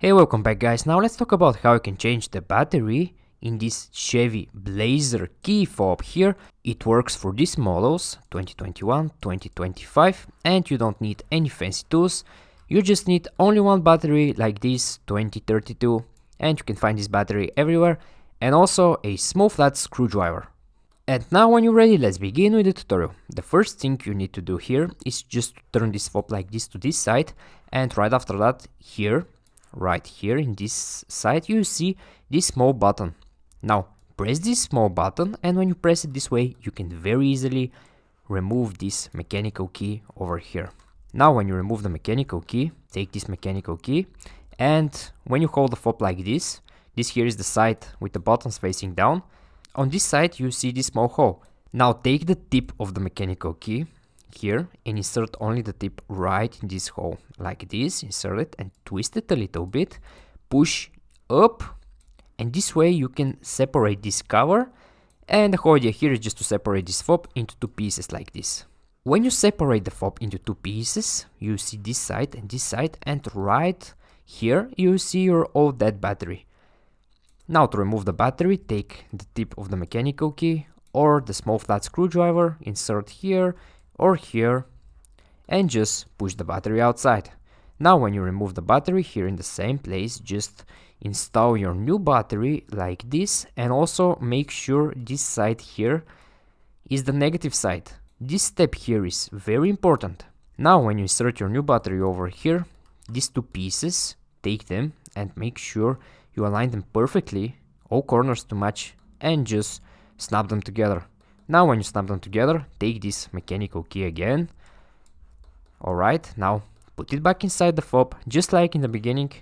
Hey, welcome back guys. Now let's talk about how you can change the battery in this Chevy Blazer key fob here. It works for these models 2021, 2025 and you don't need any fancy tools. You just need only one battery like this 2032 and you can find this battery everywhere, and also a small flat screwdriver. And now when you're ready, let's begin with the tutorial. The first thing you need to do here is just turn this fob like this to this side, and right after that right here in this side you see this small button. Now press this small button, and when you press it this way you can very easily remove this mechanical key over here. Now when you remove the mechanical key, take this mechanical key, and when you hold the fob like this here is the side with the buttons facing down. On this side you see this small hole. Now take the tip of the mechanical key here and insert only the tip right in this hole like this. Insert it and twist it a little bit, push up, and this way you can separate this cover. And the whole idea here is just to separate this fob into two pieces like this. When you separate the fob into two pieces, you see this side, and right here you see your old dead battery. Now to remove the battery, take the tip of the mechanical key or the small flat screwdriver, insert here or here, and just push the battery outside. Now when you remove the battery here in the same place, just install your new battery like this, and also make sure this side here is the negative side. This step here is very important. Now when you insert your new battery over here, these two pieces, take them and make sure you align them perfectly, all corners to match, and just snap them together. Now when you snap them together, take this mechanical key again. Alright, now put it back inside the fob just like in the beginning,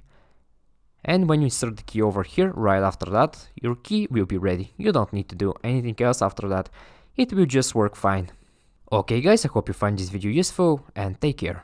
and when you insert the key over here, right after that, your key will be ready. You don't need to do anything else after that, it will just work fine. Okay guys, I hope you find this video useful and take care.